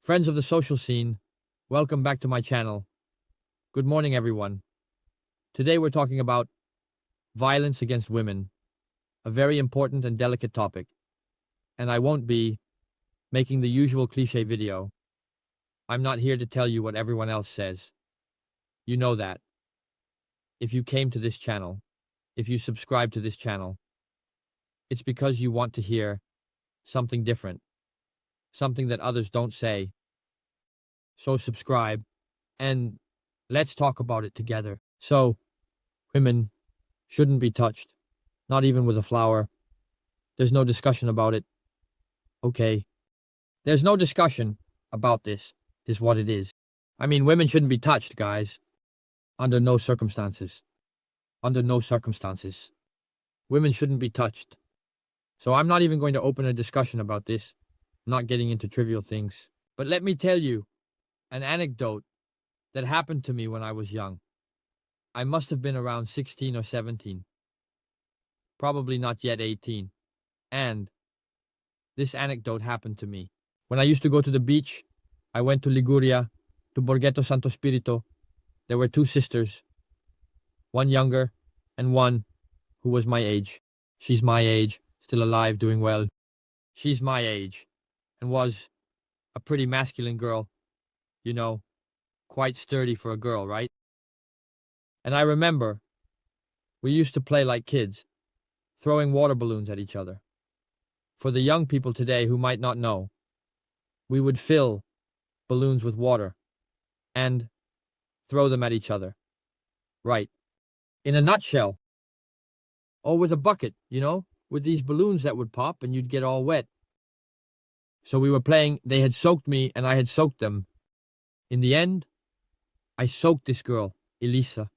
Friends of the social scene, welcome back to my channel. Good morning, everyone. Today we're talking about violence against women, a very important and delicate topic. And I won't be making the usual cliche video. I'm not here to tell you what everyone else says. You know that. If you came to this channel, if you subscribe to this channel, it's because you want to hear something different, something that others don't say. So subscribe, and let's talk about it together. So, women shouldn't be touched, not even with a flower. There's no discussion about it. Okay. There's no discussion about this, is what it is. I mean, women shouldn't be touched, guys. Under no circumstances. Under no circumstances. Women shouldn't be touched. So I'm not even going to open a discussion about this. I'm not getting into trivial things. But let me tell you an anecdote that happened to me when I was young. I must have been around 16 or 17. Probably not yet 18. And this anecdote happened to me. When I used to go to the beach, I went to Liguria, to Borghetto Santo Spirito. There were two sisters, one younger and one who was my age. She's my age, still alive, doing well. She's my age and was a pretty masculine girl, you know, quite sturdy for a girl, right? And I remember we used to play like kids, throwing water balloons at each other. For the young people today who might not know, we would fill balloons with water and throw them at each other. Right. In a nutshell. Or with a bucket, you know, with these balloons that would pop and you'd get all wet. So we were playing, they had soaked me and I had soaked them. In the end, I soaked this girl, Elisa.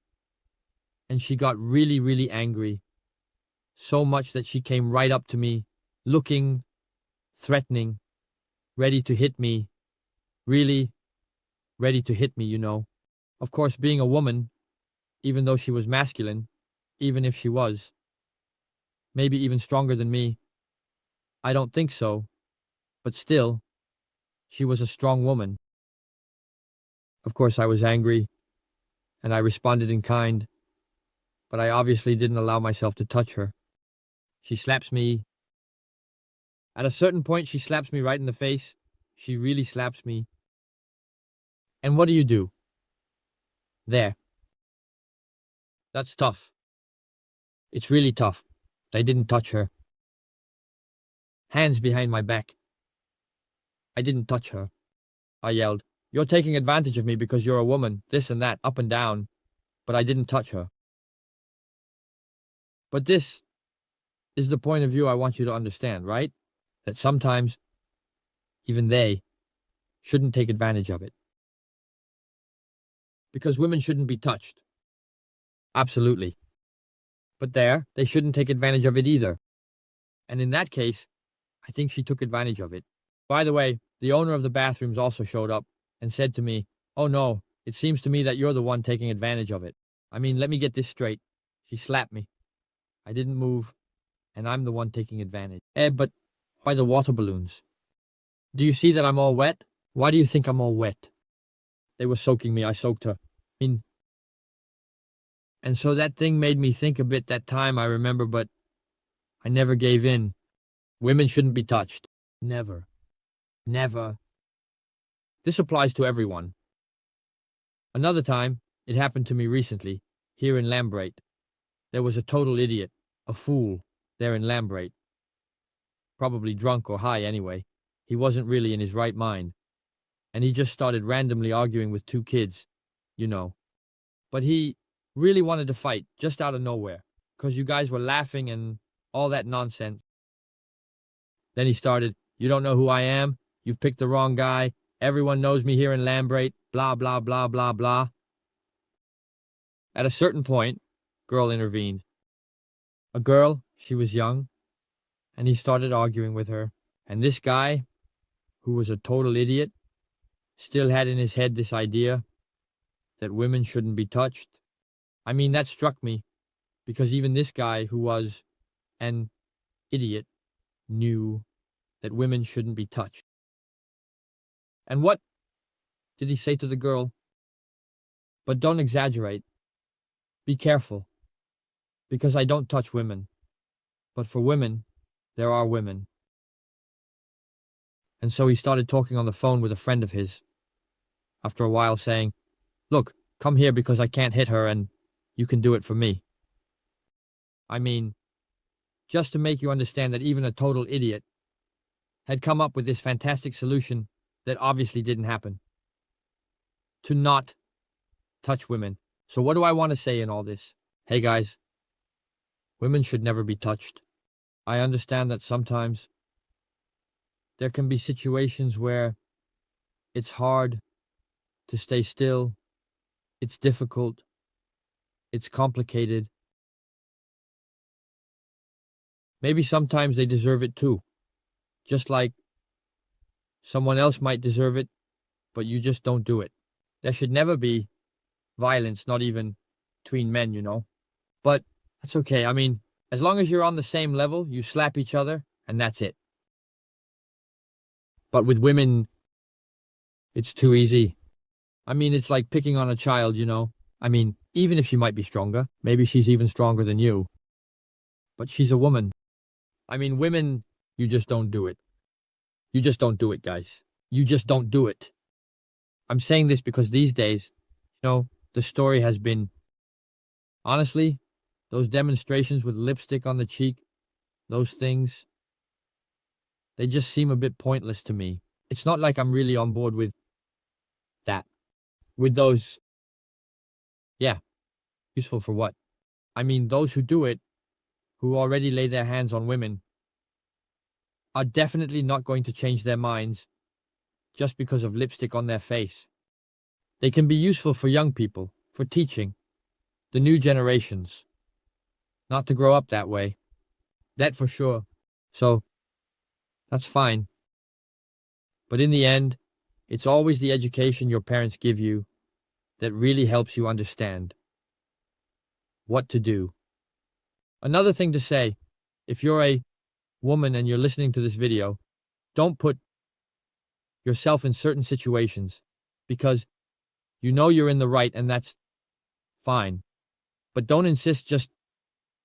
And she got really, really angry. So much that she came right up to me, looking, threatening, ready to hit me. Really ready to hit me, you know. Of course, being a woman, even though she was masculine, even if she was, maybe even stronger than me, I don't think so. But still, she was a strong woman. Of course, I was angry, and I responded in kind, but I obviously didn't allow myself to touch her. She slaps me. At a certain point, she slaps me right in the face. She really slaps me. And what do? There. That's tough. It's really tough. I didn't touch her. Hands behind my back. I didn't touch her. I yelled, "You're taking advantage of me because you're a woman, this and that, up and down." But I didn't touch her. But this is the point of view I want you to understand, right? That sometimes, even they shouldn't take advantage of it. Because women shouldn't be touched. Absolutely. But they shouldn't take advantage of it either. And in that case, I think she took advantage of it. By the way, the owner of the bathrooms also showed up and said to me, "Oh no, it seems to me that you're the one taking advantage of it. I mean, let me get this straight. She slapped me. I didn't move, and I'm the one taking advantage." But by the water balloons. Do you see that I'm all wet? Why do you think I'm all wet? They were soaking me. I soaked her. And so that thing made me think a bit that time, I remember, but I never gave in. Women shouldn't be touched. Never. Never. This applies to everyone. Another time, it happened to me recently, here in Lambrate. There was a total idiot, a fool, there in Lambrate. Probably drunk or high anyway. He wasn't really in his right mind. And he just started randomly arguing with two kids, you know. But he really wanted to fight, just out of nowhere, because you guys were laughing and all that nonsense. Then he started, "You don't know who I am? You've picked the wrong guy. Everyone knows me here in Lambrate, blah, blah, blah, blah, blah." At a certain point, girl intervened. A girl, she was young, and he started arguing with her. And this guy, who was a total idiot, still had in his head this idea that women shouldn't be touched. I mean, that struck me, because even this guy, who was an idiot, knew that women shouldn't be touched. And what did he say to the girl? But don't exaggerate. Be careful. Because I don't touch women. But for women, there are women. And so he started talking on the phone with a friend of his. After a while saying, look, come here because I can't hit her and you can do it for me. I mean, just to make you understand that even a total idiot had come up with this fantastic solution that obviously didn't happen. To not touch women. So what do I want to say in all this? Hey guys, women should never be touched. I understand that sometimes there can be situations where it's hard to stay still, it's difficult, it's complicated. Maybe sometimes they deserve it too. Just like someone else might deserve it, but you just don't do it. There should never be violence, not even between men, you know. But that's okay. I mean, as long as you're on the same level, you slap each other, and that's it. But with women, it's too easy. I mean, it's like picking on a child, you know. I mean, even if she might be stronger, maybe she's even stronger than you. But she's a woman. I mean, women, you just don't do it. You just don't do it, guys. You just don't do it. I'm saying this because these days, you know, the story has been, honestly, those demonstrations with lipstick on the cheek, those things, they just seem a bit pointless to me. It's not like I'm really on board with that. With those, yeah, useful for what? I mean, those who do it, who already lay their hands on women, are definitely not going to change their minds just because of lipstick on their face. They can be useful for young people, for teaching, the new generations, not to grow up that way. That for sure. So, that's fine. But in the end, it's always the education your parents give you that really helps you understand what to do. Another thing to say, if you're a woman and you're listening to this video, don't put yourself in certain situations because you know you're in the right and that's fine. But don't insist just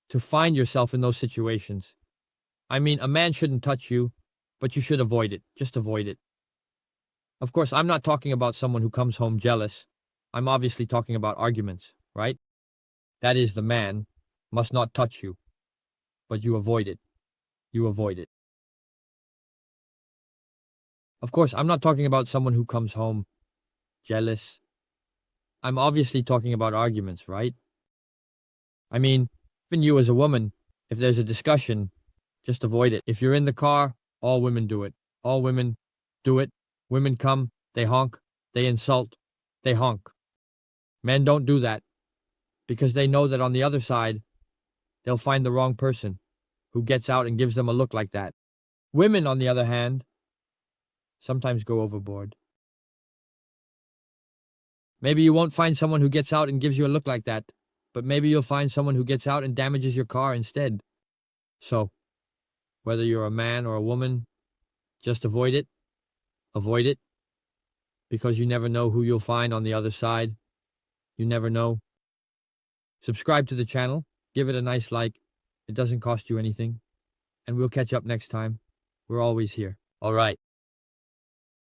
to find yourself in those situations. I mean, a man shouldn't touch you, but you should avoid it. Just avoid it. Of course, I'm not talking about someone who comes home jealous. I'm obviously talking about arguments, right? That is, the man must not touch you, but you avoid it. You avoid it. Of course, I'm not talking about someone who comes home jealous. I'm obviously talking about arguments, right? I mean, even you as a woman, if there's a discussion, just avoid it. If you're in the car, all women do it. All women do it. Women come, they honk, they insult, they honk. Men don't do that because they know that on the other side, they'll find the wrong person who gets out and gives them a look like that. Women, on the other hand, sometimes go overboard. Maybe you won't find someone who gets out and gives you a look like that, but maybe you'll find someone who gets out and damages your car instead. So, whether you're a man or a woman, just avoid it. Avoid it. Because you never know who you'll find on the other side. You never know. Subscribe to the channel. Give it a nice like. It doesn't cost you anything. And we'll catch up next time. We're always here. All right.